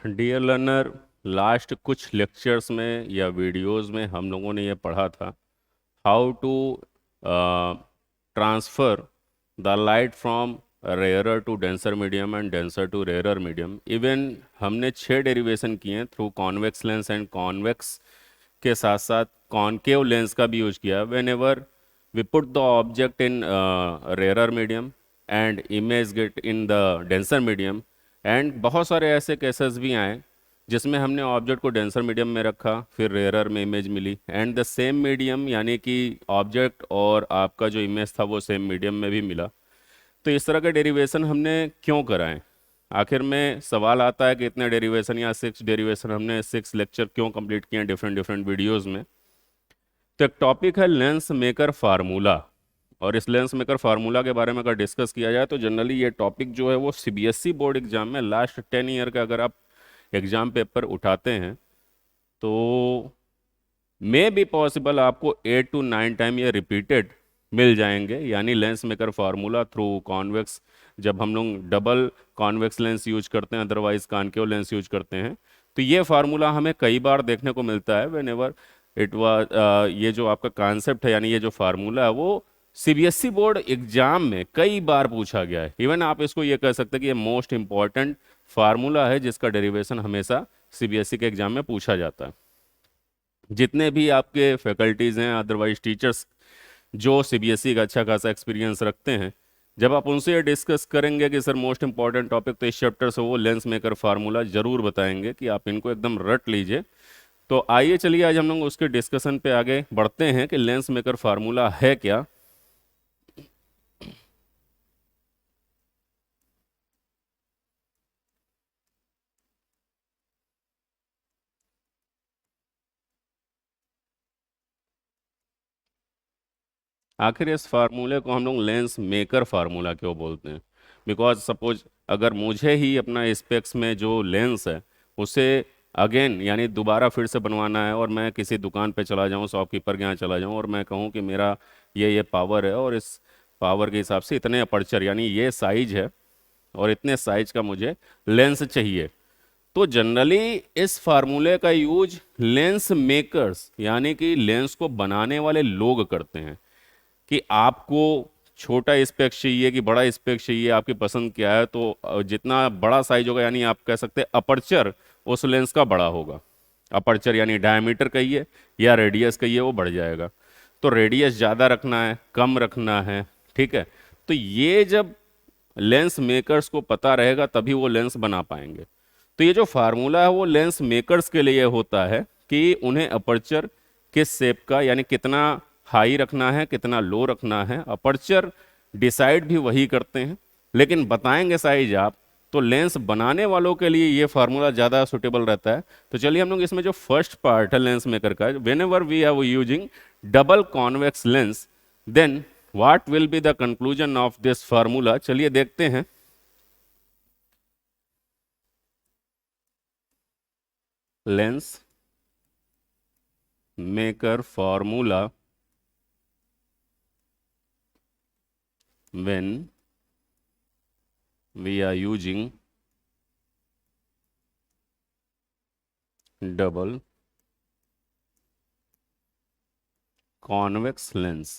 Dear learner, last कुछ lectures में या वीडियोस में हम लोगों ने ये पढ़ा था how to transfer the light from rarer to denser medium and denser to rarer medium. Even हमने 6 डेरिवेशन किए हैं through convex lens and convex के साथ साथ कॉनकेव लेंस का भी यूज किया। Whenever we put the object in rarer medium and image get in the denser medium, and बहुत सारे ऐसे केसेस भी आए जिसमें हमने ऑब्जेक्ट को डेंसर मीडियम में रखा, फिर रेयरर में इमेज मिली, एंड द सेम मीडियम यानी कि ऑब्जेक्ट और आपका जो इमेज था वो सेम मीडियम में भी मिला। तो इस तरह के डेरिवेशन हमने क्यों कराएं? आखिर में सवाल आता है कि इतने डेरिवेशन या 6 डेरिवेशन हमने 6 लेक्चर क्यों कंप्लीट किए हैं डिफरेंट डिफरेंट वीडियोस में। तो एक टॉपिक है लेंस मेकर फार्मूला, और इस लेंस मेकर फार्मूला के बारे में अगर डिस्कस किया जाए तो जनरली ये टॉपिक जो है वो सीबीएसई बोर्ड एग्जाम में लास्ट 10 ईयर का अगर आप एग्जाम पेपर उठाते हैं तो मे बी पॉसिबल आपको 8 to 9 टाइम ये रिपीटेड मिल जाएंगे। यानी lens maker formula through convex, जब हम लोग डबल कॉन्वेक्स लेंस यूज करते हैं, अदरवाइज कॉनकेव लेंस यूज करते हैं, तो ये फार्मूला हमें कई बार देखने को मिलता है। वेन एवर इट वाज ये जो आपका कॉन्सेप्ट है यानी ये जो फार्मूला है वो सीबीएसई बोर्ड एग्जाम में कई बार पूछा गया है। इवन आप इसको ये कह सकते हैं कि ये मोस्ट इंपॉर्टेंट फार्मूला है जिसका डेरिवेशन हमेशा सीबीएसई के एग्जाम में पूछा जाता है। जितने भी आपके फैकल्टीज़ हैं, अदरवाइज टीचर्स जो सीबीएसई का अच्छा खासा एक्सपीरियंस रखते हैं, जब आप उनसे ये डिस्कस करेंगे कि सर मोस्ट इंपॉर्टेंट टॉपिक तो इस चैप्टर से, वो लेंस मेकर फार्मूला जरूर बताएंगे कि आप इनको एकदम रट लीजिए। तो आइए चलिए आज हम लोग उसके डिस्कशन पे आगे बढ़ते हैं कि लेंस मेकर फार्मूला है क्या। आखिर इस फार्मूले को हम लोग लेंस मेकर फार्मूला क्यों बोलते हैं? बिकॉज सपोज अगर मुझे ही अपना स्पेक्स में जो लेंस है उसे अगेन यानी दोबारा फिर से बनवाना है, और मैं किसी दुकान पे चला जाऊं, शॉपकीपर के यहाँ चला जाऊं और मैं कहूं कि मेरा ये पावर है और इस पावर के हिसाब से इतने अपर्चर यानी ये साइज है और इतने साइज का मुझे लेंस चाहिए, तो जनरली इस फार्मूले का यूज लेंस मेकर्स यानी कि लेंस को बनाने वाले लोग करते हैं। कि आपको छोटा स्पेक्स चाहिए कि बड़ा स्पेक्स चाहिए, आपकी पसंद क्या है, तो जितना बड़ा साइज होगा यानी आप कह सकते हैं अपर्चर उस लेंस का बड़ा होगा। अपर्चर यानी डायमीटर कहिए या रेडियस कहिए, वो बढ़ जाएगा। तो रेडियस ज़्यादा रखना है, कम रखना है, ठीक है। तो ये जब लेंस मेकर्स को पता रहेगा तभी वो लेंस बना पाएंगे। तो ये जो फार्मूला है वो लेंस मेकर्स के लिए होता है कि उन्हें अपर्चर किस शेप का यानी कितना हाई रखना है, कितना लो रखना है, अपर्चर डिसाइड भी वही करते हैं, लेकिन बताएंगे साइज आप। तो लेंस बनाने वालों के लिए ये फार्मूला ज़्यादा सुटेबल रहता है। तो चलिए हम लोग इसमें जो फर्स्ट पार्ट है लेंस मेकर का, whenever we are using double convex lens then what will be the conclusion of this formula, चलिए देखते हैं। Lens maker formula when we are using double convex lens।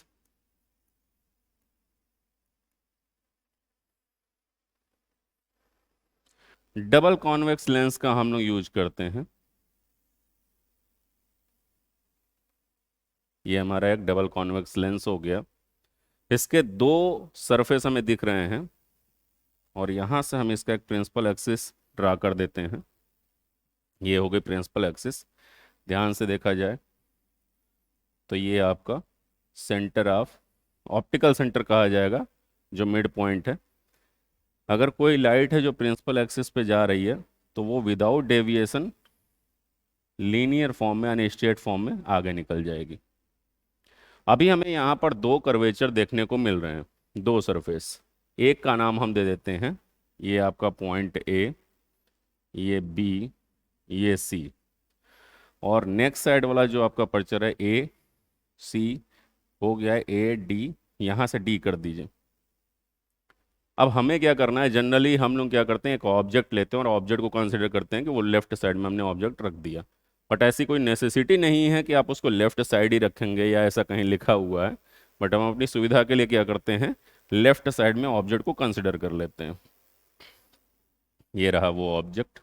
Double convex lens का हम लोग use करते हैं। ये हमारा एक डबल कॉन्वेक्स लेंस हो गया। इसके दो सरफेस हमें दिख रहे हैं और यहां से हम इसका एक प्रिंसिपल एक्सिस ड्रा कर देते हैं। ये हो गई प्रिंसिपल एक्सिस। ध्यान से देखा जाए तो ये आपका सेंटर ऑफ ऑप्टिकल सेंटर कहा जाएगा, जो मिड पॉइंट है। अगर कोई लाइट है जो प्रिंसिपल एक्सिस पे जा रही है तो वो विदाउट डेविएशन लीनियर फॉर्म में यानी स्ट्रेट फॉर्म में आगे निकल जाएगी। अभी हमें यहाँ पर दो कर्वेचर देखने को मिल रहे हैं, दो सरफेस। एक का नाम हम दे देते हैं, ये आपका पॉइंट ए, ये बी, ये सी, और नेक्स्ट साइड वाला जो आपका पर्चर है ए सी हो गया है ए डी, यहाँ से डी कर दीजिए। अब हमें क्या करना है, जनरली हम लोग क्या करते हैं, एक ऑब्जेक्ट लेते हैं और ऑब्जेक्ट को कंसिडर करते हैं कि वो लेफ्ट साइड में हमने ऑब्जेक्ट रख दिया। बट ऐसी कोई नेसेसिटी नहीं है कि आप उसको लेफ्ट साइड ही रखेंगे या ऐसा कहीं लिखा हुआ है। बट हम अपनी सुविधा के लिए क्या करते हैं, लेफ्ट साइड में ऑब्जेक्ट को कंसिडर कर लेते हैं। ये रहा वो ऑब्जेक्ट,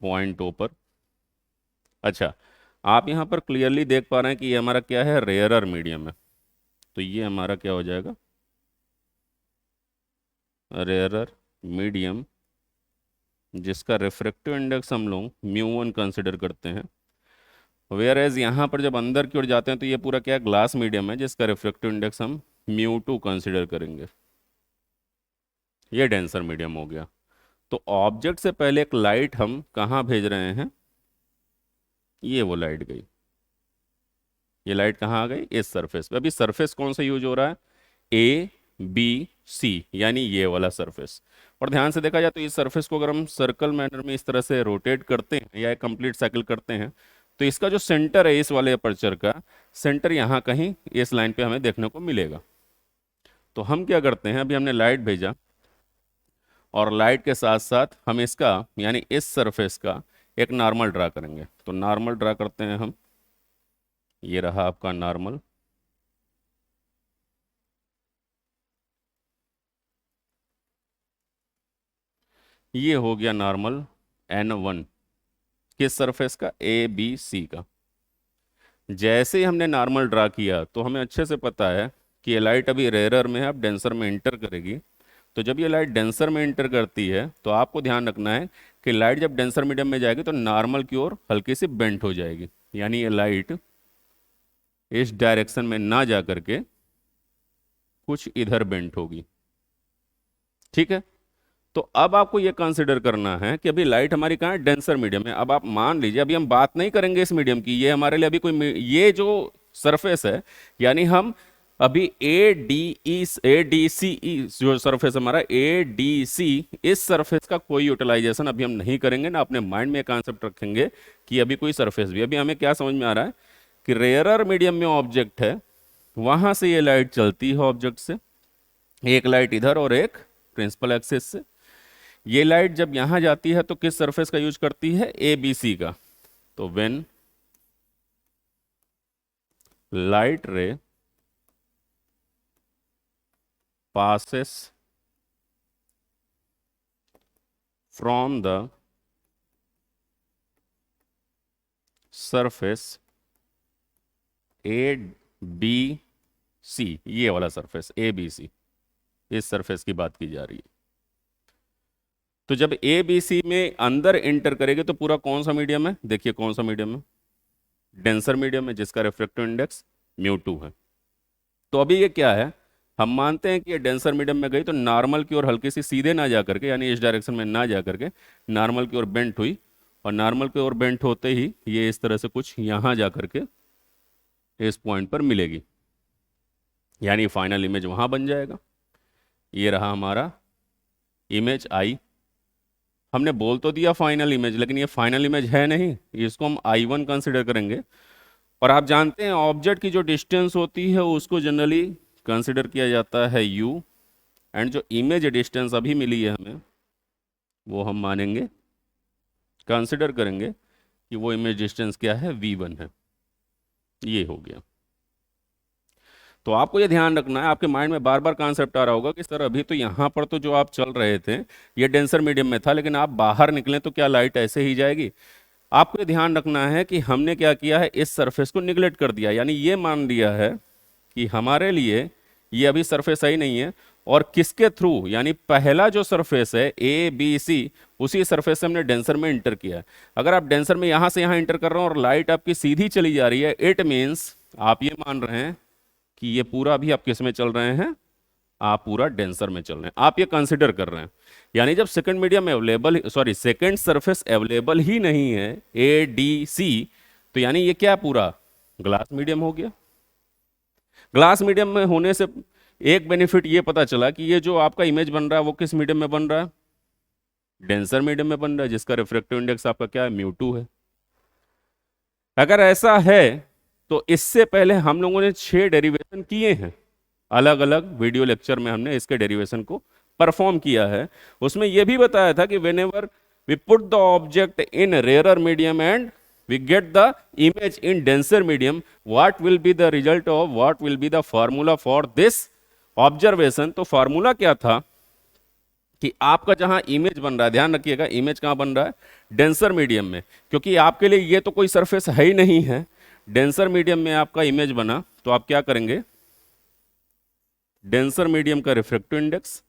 पॉइंट ओ पर। अच्छा, आप यहाँ पर क्लियरली देख पा रहे हैं कि ये हमारा क्या है, रेयरर मीडियम है। तो ये हमारा क्या हो जाएगा, रेयरर मीडियम, जिसका रिफ्रैक्टिव इंडेक्स हम लोग μ1 कंसिडर करते हैं। वेयर एज यहाँ पर जब अंदर की ओर जाते हैं तो ये पूरा क्या ग्लास मीडियम है, जिसका रिफ्रैक्टिव इंडेक्स हम μ2 कंसिडर करेंगे। ये डेंसर मीडियम हो गया। तो ऑब्जेक्ट से पहले एक लाइट हम कहाँ भेज रहे हैं, ये वो लाइट गई। ये लाइट कहाँ आ गई, इस सरफेस पे। अभी सरफेस कौन सा यूज हो रहा है, ए बी सी, यानी ये वाला सरफेस। और ध्यान से देखा जाए तो इस सरफेस को अगर हम सर्कल मैनर में इस तरह से रोटेट करते हैं या एक कंप्लीट साइकिल करते हैं, तो इसका जो सेंटर है इस वाले अपर्चर का, सेंटर यहाँ कहीं इस लाइन पे हमें देखने को मिलेगा। तो हम क्या करते हैं, अभी हमने लाइट भेजा और लाइट के साथ साथ हम इसका यानी इस सरफेस का एक नॉर्मल ड्रा करेंगे। तो नॉर्मल ड्रा करते हैं हम, ये रहा आपका नॉर्मल। ये हो गया नॉर्मल N1, किस सरफेस का, ए बी सी का। जैसे ही हमने नॉर्मल ड्रा किया तो हमें अच्छे से पता है कि ये लाइट अभी रेयरर में है, अब डेंसर में इंटर करेगी। तो जब ये लाइट डेंसर में इंटर करती है तो आपको ध्यान रखना है कि लाइट जब डेंसर मीडियम में जाएगी तो नॉर्मल की ओर हल्की सी बेंट हो जाएगी, यानी ये लाइट इस डायरेक्शन में ना जा करके कुछ इधर बेंट होगी। ठीक है, तो अब आपको ये कंसिडर करना है कि अभी लाइट हमारी कहाँ है, डेंसर मीडियम है। अब आप मान लीजिए, अभी हम बात नहीं करेंगे इस मीडियम की, ये हमारे लिए अभी कोई ये जो सरफेस है, यानी हम अभी ए डी सी जो सरफेस हमारा ए डी सी, इस सरफेस का कोई यूटिलाइजेशन अभी हम नहीं करेंगे ना। अपने माइंड में कॉन्सेप्ट रखेंगे कि अभी कोई सरफेस भी, अभी हमें क्या समझ में आ रहा है कि रेयरर मीडियम में ऑब्जेक्ट है, वहां से ये लाइट चलती है ऑब्जेक्ट से, एक लाइट इधर और एक प्रिंसिपल एक्सिस से। ये लाइट जब यहां जाती है तो किस सरफेस का यूज करती है, ए बी सी का। तो when light ray passes from the surface A B C, ये वाला सरफेस ए बी सी, इस सरफेस की बात की जा रही है। तो जब ए बी सी में अंदर एंटर करेगी तो पूरा कौन सा मीडियम है, देखिए कौन सा मीडियम है, डेंसर मीडियम है, जिसका रिफ्रैक्टिव इंडेक्स μ2 है। तो अभी ये क्या है, हम मानते हैं कि ये डेंसर मीडियम में गई तो नॉर्मल की ओर हल्की सी सीधे ना जा करके, यानी इस डायरेक्शन में ना जा करके नॉर्मल की ओर बेंट हुई, और नॉर्मल की ओर बेंट होते ही ये इस तरह से कुछ यहाँ जा करके इस पॉइंट पर मिलेगी, यानी फाइनल इमेज वहाँ बन जाएगा। ये रहा हमारा इमेज आई। हमने बोल तो दिया फाइनल इमेज, लेकिन ये फाइनल इमेज है नहीं, इसको हम I1 कंसिडर करेंगे। और आप जानते हैं ऑब्जेक्ट की जो डिस्टेंस होती है उसको जनरली कंसिडर किया जाता है u, एंड जो इमेज डिस्टेंस अभी मिली है हमें वो हम मानेंगे, कंसिडर करेंगे कि वो इमेज डिस्टेंस क्या है, v1 है। ये हो गया। तो आपको ये ध्यान रखना है, आपके माइंड में बार बार कॉन्सेप्ट आ रहा होगा कि सर अभी तो यहाँ पर तो जो आप चल रहे थे ये डेंसर मीडियम में था, लेकिन आप बाहर निकले तो क्या लाइट ऐसे ही जाएगी। आपको ये ध्यान रखना है कि हमने क्या किया है, इस सरफेस को निगलेक्ट कर दिया, यानी ये मान लिया है कि हमारे लिए ये अभी सरफेस सही नहीं है। और किसके थ्रू, यानी पहला जो सरफेस है ए बी सी, उसी सरफेस से हमने डेंसर में इंटर किया है। अगर आप डेंसर में यहाँ से यहाँ इंटर कर रहे हो और लाइट आपकी सीधी चली जा रही है, इट मीन्स आप ये मान रहे हैं कि ये पूरा भी आप किस में चल रहे हैं, आप पूरा डेंसर में चल रहे हैं, आप ये कंसिडर कर रहे हैं। यानी जब second medium available, sorry second surface available ही नहीं है ए डी सी, तो यानी ये क्या पूरा ग्लास मीडियम हो गया। ग्लास मीडियम में होने से एक बेनिफिट ये पता चला कि ये जो आपका इमेज बन रहा है वो किस मीडियम में बन रहा है, डेंसर मीडियम में बन रहा है, जिसका रिफ्रैक्टिव इंडेक्स आपका क्या है, μ2 है। अगर ऐसा है तो इससे पहले हम लोगों ने 6 डेरिवेशन किए हैं, अलग अलग वीडियो लेक्चर में हमने इसके डेरिवेशन को परफॉर्म किया है। उसमें यह भी बताया था कि whenever we put the object in rarer medium and we get the image in denser medium, what will be the result of, what will be the formula for this observation। तो formula क्या था कि आपका जहां image बन रहा है, ध्यान रखिएगा इमेज कहां बन रहा है, डेंसर मीडियम में, क्योंकि आपके लिए ये तो कोई सरफेस है ही नहीं है। डेंसर मीडियम में आपका इमेज बना तो आप क्या करेंगे, डेंसर मीडियम का refractive index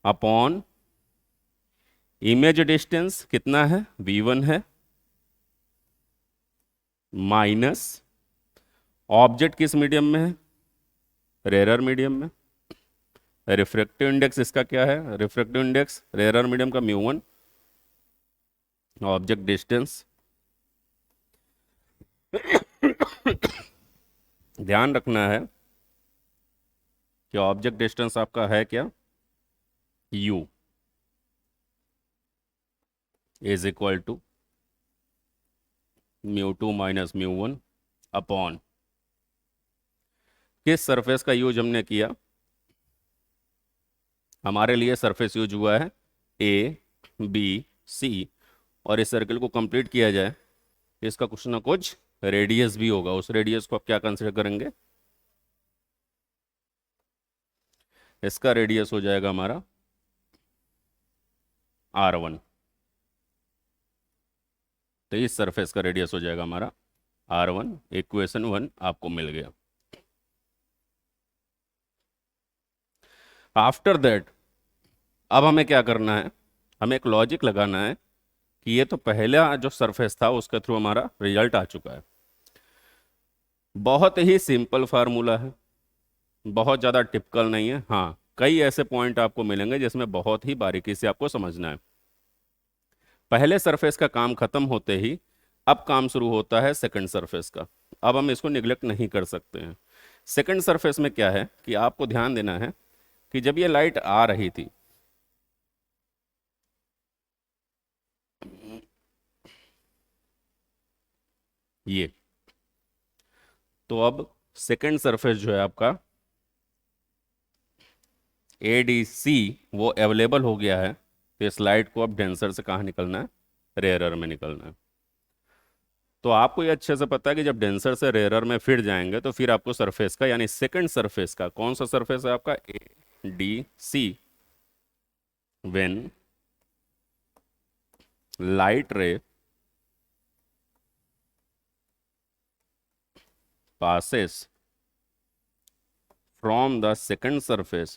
upon image distance कितना है, v1 है, माइनस ऑब्जेक्ट किस मीडियम में है, रेयरर मीडियम में। रिफ्रैक्टिव इंडेक्स इसका क्या है, रिफ्रैक्टिव इंडेक्स रेयरर मीडियम का μ1, ऑब्जेक्ट डिस्टेंस ध्यान रखना है कि ऑब्जेक्ट डिस्टेंस आपका है क्या, u is equal to μ2 minus μ1 upon किस सरफेस का यूज हमने किया, हमारे लिए सरफेस यूज हुआ है ए बी सी, और इस सर्कल को कंप्लीट किया जाए इसका कुछ ना कुछ रेडियस भी होगा, उस रेडियस को आप क्या कंसिडर करेंगे, इसका रेडियस हो जाएगा हमारा r1। तो इस सरफेस का रेडियस हो जाएगा हमारा r1। इक्वेशन 1 आपको मिल गया। आफ्टर दैट अब हमें क्या करना है, हमें एक लॉजिक लगाना है कि ये तो पहला जो सरफेस था उसके थ्रू हमारा रिजल्ट आ चुका है। बहुत ही सिंपल फार्मूला है, बहुत ज़्यादा टिपिकल नहीं है। हाँ, कई ऐसे पॉइंट आपको मिलेंगे जिसमें बहुत ही बारीकी से आपको समझना है। पहले सरफेस का काम खत्म होते ही अब काम शुरू होता है सेकंड सरफेस का। अब हम इसको निगलेक्ट नहीं कर सकते हैं। सेकंड सरफेस में क्या है कि आपको ध्यान देना है कि जब ये लाइट आ रही थी, ये तो अब सेकंड सरफेस जो है आपका ADC वो अवेलेबल हो गया है। तो इस लाइट को अब डेंसर से कहाँ निकलना है, रेयरर में निकलना है। तो आपको ये अच्छे से पता है कि जब डेंसर से रेयरर में फिर जाएंगे तो फिर आपको सरफेस का यानी सेकंड सरफेस का, कौन सा सरफेस है आपका, ADC, when light ray passes from the second surface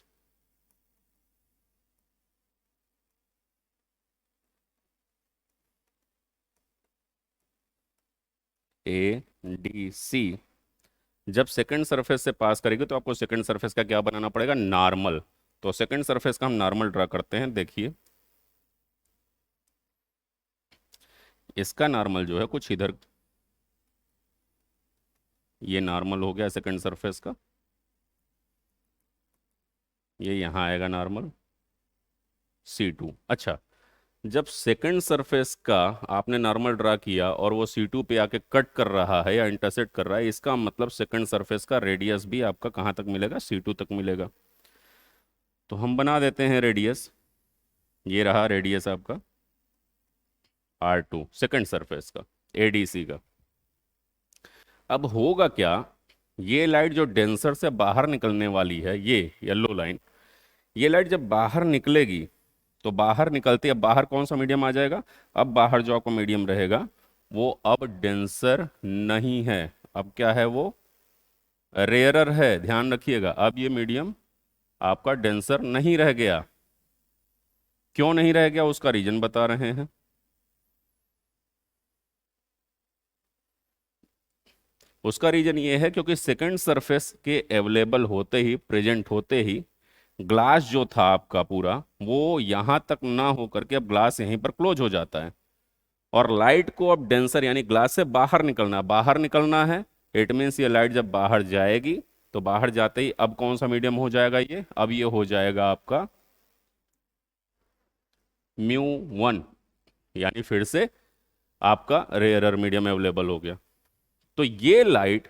ADC, जब सेकंड सरफेस से पास करेगी तो आपको सेकंड सरफेस का क्या बनाना पड़ेगा, नॉर्मल। तो सेकंड सरफेस का हम नॉर्मल ड्रा करते हैं। देखिए इसका नॉर्मल जो है कुछ इधर, ये नॉर्मल हो गया सेकंड सरफेस का, ये यहाँ आएगा नॉर्मल C2। अच्छा, जब सेकंड सरफेस का आपने नॉर्मल ड्रा किया और वो C2 पे आके कट कर रहा है या इंटरसेक्ट कर रहा है, इसका मतलब सेकंड सरफेस का रेडियस भी आपका कहाँ तक मिलेगा, C2 तक मिलेगा। तो हम बना देते हैं रेडियस, ये रहा रेडियस आपका R2 सेकंड सरफेस का, ADC का। अब होगा क्या, ये लाइट जो डेंसर से बाहर निकलने वाली है, ये येलो लाइन, ये लाइट जब बाहर निकलेगी तो बाहर निकलती है, अब बाहर कौन सा मीडियम आ जाएगा, अब बाहर जो आपका मीडियम रहेगा वो अब डेंसर नहीं है, अब क्या है, वो रेयरर है। ध्यान रखिएगा, अब ये मीडियम आपका डेंसर नहीं रह गया। क्यों नहीं रह गया, उसका रीजन बता रहे हैं। उसका रीजन ये है क्योंकि सेकंड सरफेस के अवेलेबल होते ही, प्रेजेंट होते ही, ग्लास जो था आपका पूरा वो यहां तक ना हो करके अब ग्लास यहीं पर क्लोज हो जाता है, और लाइट को अब डेंसर यानी ग्लास से बाहर निकलना है। इट मीन्स ये लाइट जब बाहर जाएगी तो बाहर जाते ही अब कौन सा मीडियम हो जाएगा, ये अब ये हो जाएगा आपका μ1, यानी फिर से आपका रेयरर मीडियम अवेलेबल हो गया। तो ये लाइट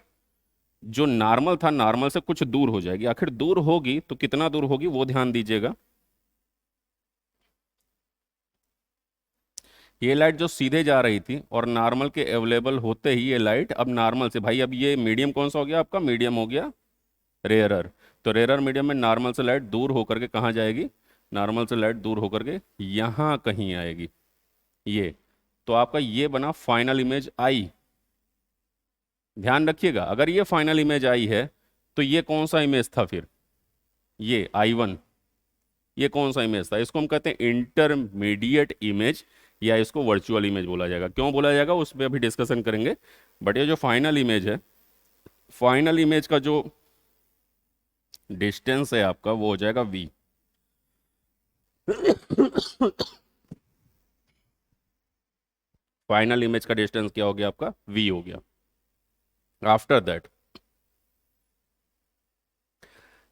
जो नॉर्मल था, नॉर्मल से कुछ दूर हो जाएगी। आखिर दूर होगी तो कितना दूर होगी वो ध्यान दीजिएगा। ये लाइट जो सीधे जा रही थी और नॉर्मल के अवेलेबल होते ही ये लाइट अब नॉर्मल से, भाई अब ये मीडियम कौन सा हो गया आपका, मीडियम हो गया रेयरर। तो रेयरर मीडियम में नॉर्मल से लाइट दूर होकर के कहाँ जाएगी, नॉर्मल से लाइट दूर होकर के यहाँ कहीं आएगी, ये। तो आपका ये बना फाइनल इमेज आई। ध्यान रखिएगा, अगर ये फाइनल इमेज आई है तो ये कौन सा इमेज था फिर, ये I1। ये कौन सा इमेज था, इसको हम कहते हैं इंटरमीडिएट इमेज, या इसको वर्चुअल इमेज बोला जाएगा। क्यों बोला जाएगा उस पर अभी डिस्कशन करेंगे। बट ये जो फाइनल इमेज है, फाइनल इमेज का जो डिस्टेंस है आपका वो हो जाएगा V। फाइनल इमेज का डिस्टेंस क्या हो गया आपका, V हो गया। आफ्टर दैट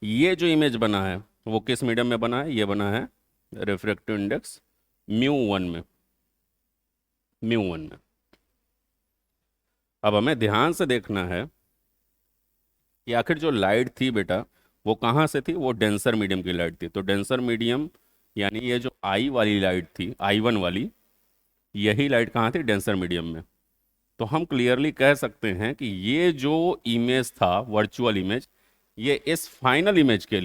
ये जो इमेज बना है वो किस मीडियम में बना है, ये बना है रिफ्रैक्टिव इंडेक्स μ1 में, μ1 में। अब हमें ध्यान से देखना है कि आखिर जो लाइट थी बेटा वो कहाँ से थी, वो डेंसर मीडियम की लाइट थी। तो डेंसर मीडियम यानी ये जो I वाली लाइट थी, I1 वाली, यही लाइट कहाँ थी, डेंसर मीडियम में। तो हम क्लियरली कह सकते हैं कि ये जो इमेज था वर्चुअल इमेज, ये इस फाइनल इमेज के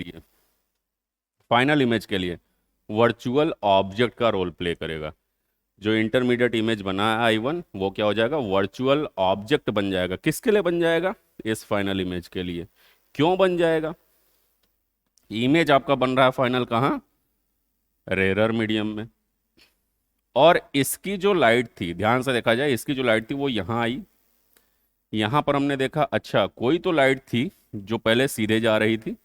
लिए वर्चुअल ऑब्जेक्ट का रोल प्ले करेगा। जो इंटरमीडिएट इमेज बना है I1 वो क्या हो जाएगा, वर्चुअल ऑब्जेक्ट बन जाएगा। किसके लिए बन जाएगा, इस फाइनल इमेज के लिए। क्यों बन जाएगा, इमेज आपका बन रहा है फाइनल कहाँ, रेयरर मीडियम में। और इसकी जो लाइट थी, ध्यान से देखा जाए, इसकी जो लाइट थी वो यहाँ आई, यहाँ पर हमने देखा अच्छा कोई तो लाइट थी जो पहले सीधे जा रही थी।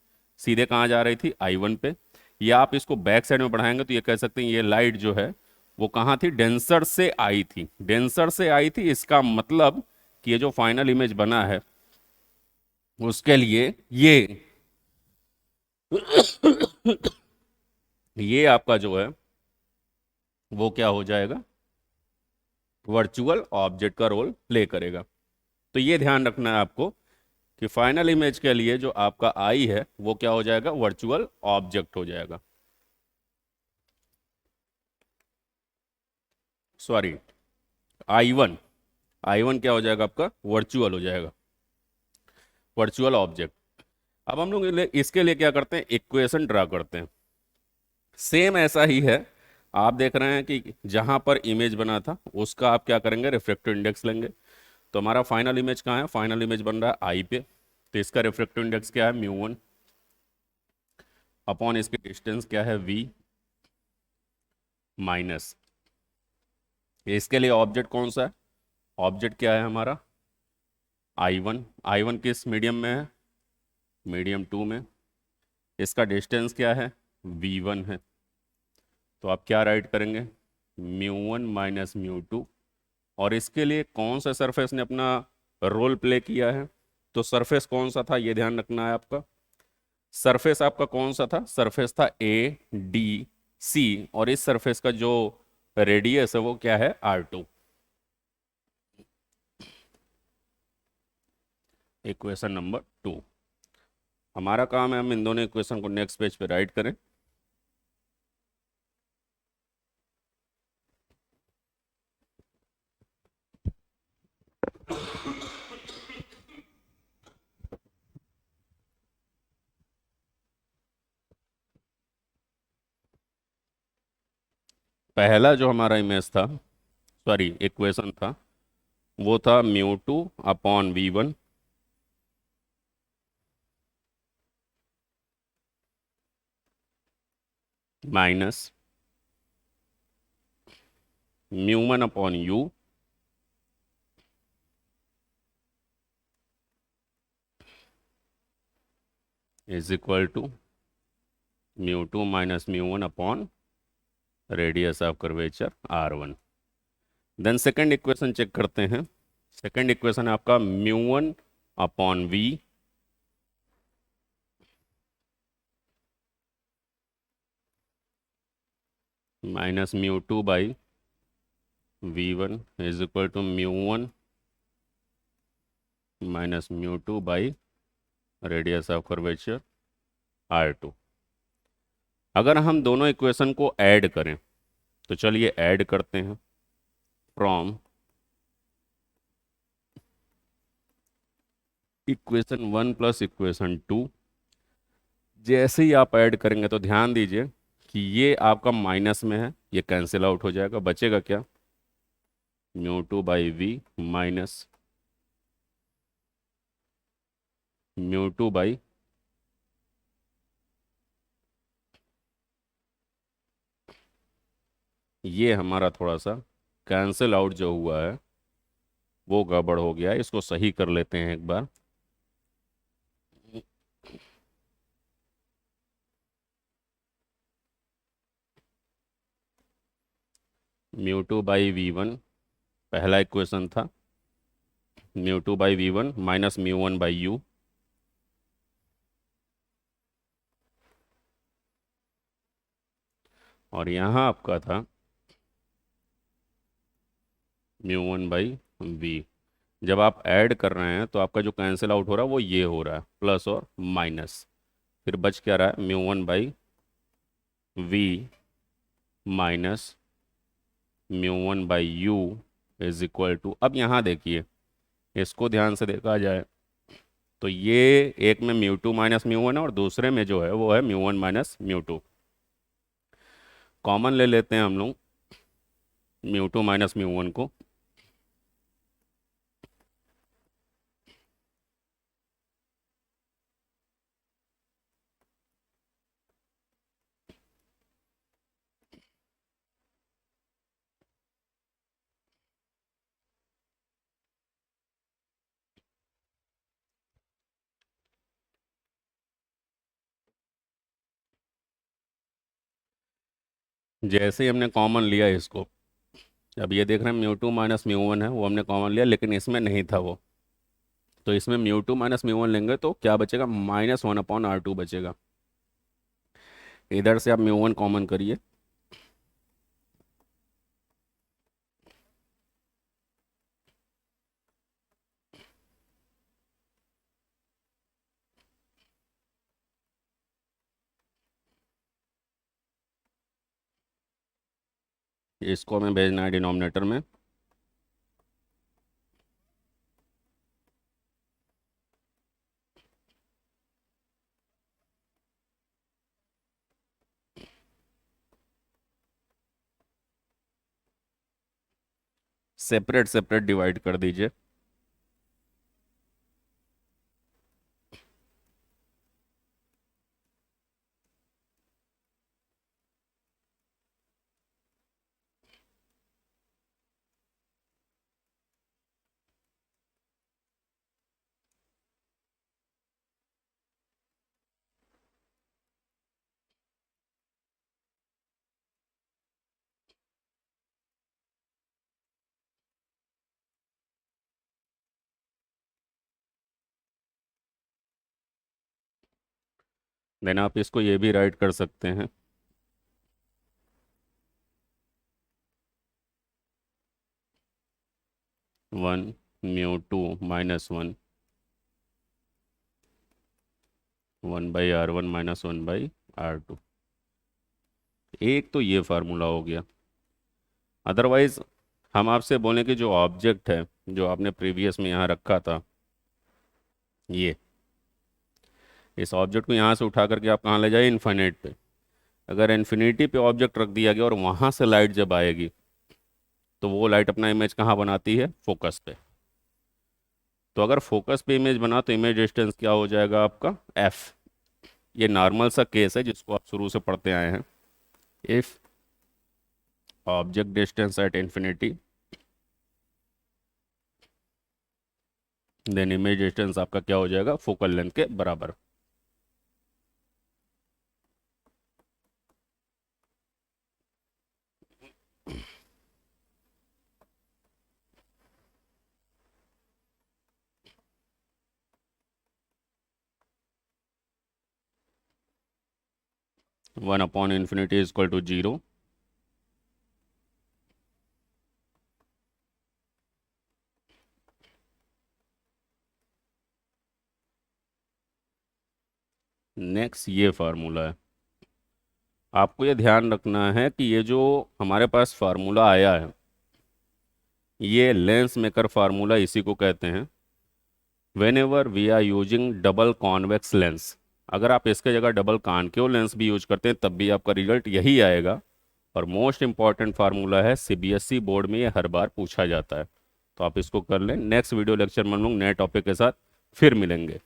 सीधे कहाँ जा रही थी, I1 पे। या आप इसको बैक साइड में बढ़ाएंगे तो ये कह सकते हैं ये लाइट जो है वो कहाँ थी, डेंसर से आई थी, डेंसर से आई थी। इसका मतलब कि ये जो फाइनल इमेज बना है उसके लिए ये आपका जो है वो क्या हो जाएगा, वर्चुअल ऑब्जेक्ट का रोल प्ले करेगा। तो ये ध्यान रखना है आपको कि फाइनल इमेज के लिए जो आपका आई है वो क्या हो जाएगा, वर्चुअल ऑब्जेक्ट हो जाएगा। सॉरी, I1 क्या हो जाएगा आपका, वर्चुअल हो जाएगा, वर्चुअल ऑब्जेक्ट। अब हम लोग इसके लिए क्या करते हैं, इक्वेशन ड्रा करते हैं। सेम ऐसा ही है, आप देख रहे हैं कि जहां पर इमेज बना था उसका आप क्या करेंगे, रिफ्रैक्टिव इंडेक्स लेंगे। तो हमारा फाइनल इमेज कहाँ है, फाइनल इमेज बन रहा है आई पे, तो इसका रिफ्रैक्टिव इंडेक्स क्या है, μ1 अपॉन इसकी डिस्टेंस क्या है, V माइनस। इसके लिए ऑब्जेक्ट कौन सा है, ऑब्जेक्ट क्या है हमारा, I1 किस मीडियम में है, मीडियम 2 में। इसका डिस्टेंस क्या है, V1 है। तो आप क्या राइट करेंगे, μ1 माइनस μ2। और इसके लिए कौन सा सरफेस ने अपना रोल प्ले किया है, तो सरफेस कौन सा था ये ध्यान रखना है आपका। सरफेस आपका कौन सा था, सरफेस था ADC, और इस सरफेस का जो रेडियस है वो क्या है, R2। Equation number 2। हमारा काम है हम इन दोनों इक्वेशन को नेक्स्ट पेज पे राइट करें। पहला जो हमारा इमेज था, सॉरी इक्वेशन था, वो था μ2 upon V1 minus μ1 upon U is equal to μ2 minus μ1 upon radius of curvature R1। Then second equation check करते हैं। सेकंड इक्वेशन है आपका μ1 upon V minus μ2 by V1 is equal to μ1 minus mu two by radius of curvature R2। अगर हम दोनों equation को add करें तो चलिए ऐड करते हैं। फ्रॉम इक्वेशन 1 प्लस इक्वेशन 2, जैसे ही आप ऐड करेंगे तो ध्यान दीजिए कि ये आपका माइनस में है, ये कैंसिल आउट हो जाएगा, बचेगा क्या, mu two by v minus mu two by ये हमारा थोड़ा सा कैंसिल आउट जो हुआ है वो गड़बड़ हो गया है, इसको सही कर लेते हैं एक बार। Mu two by V one पहला इक्वेशन था, mu two by V one minus mu one by U, और यहाँ आपका था म्यू वन बाई वी। जब आप ऐड कर रहे हैं तो आपका जो कैंसिल आउट हो रहा है वो ये हो रहा है, प्लस और माइनस, फिर बच क्या रहा है, mu one by v minus mu one by u is equal to, अब यहाँ देखिए इसको ध्यान से देखा जाए तो ये एक में mu two minus mu one है और दूसरे में जो है वो है mu one minus mu to. Common ले लेते हैं हम लोग mu two minus mu one को, जैसे ही हमने कॉमन लिया इसको, अब ये देख रहे हैं mu two minus mu one है वो हमने कॉमन लिया, लेकिन इसमें नहीं था वो, तो इसमें mu two minus mu one लेंगे तो क्या बचेगा, minus one upon R two बचेगा। इधर से आप म्यू वन कॉमन करिए, इसको हमें भेजना है डिनोमिनेटर में, सेपरेट सेपरेट डिवाइड कर दीजिए। देन आप इसको ये भी राइट कर सकते हैं, one mu two minus one, one by R one minus one by R two. एक तो ये फार्मूला हो गया। अदरवाइज हम आपसे बोलें कि जो ऑब्जेक्ट है जो आपने प्रीवियस में यहाँ रखा था, ये इस ऑब्जेक्ट को यहाँ से उठा करके आप कहाँ ले जाइए, इन्फिनिट पे। अगर इन्फिनिटी पे ऑब्जेक्ट रख दिया गया और वहाँ से लाइट जब आएगी तो वो लाइट अपना इमेज कहाँ बनाती है, फोकस पे। तो अगर फोकस पे इमेज बना तो इमेज डिस्टेंस क्या हो जाएगा आपका, एफ। ये नॉर्मल सा केस है जिसको आप शुरू से पढ़ते आए हैं। If object distance at infinity then image distance आपका क्या हो जाएगा, फोकल लेंथ के बराबर। 1/∞ is equal to 0। 10x ये फार्मूला है। आपको ये ध्यान रखना है कि ये जो हमारे पास फार्मूला आया है, ये लेंस मेकर फार्मूला इसी को कहते हैं। Whenever we are using double convex lens, अगर आप इसके जगह डबल कॉनकेव लेंस भी यूज करते हैं तब भी आपका रिजल्ट यही आएगा। और मोस्ट इंपॉर्टेंट फार्मूला है, सीबीएसई बोर्ड में ये हर बार पूछा जाता है, तो आप इसको कर लें। नेक्स्ट वीडियो लेक्चर में हम लोग नए टॉपिक के साथ फिर मिलेंगे।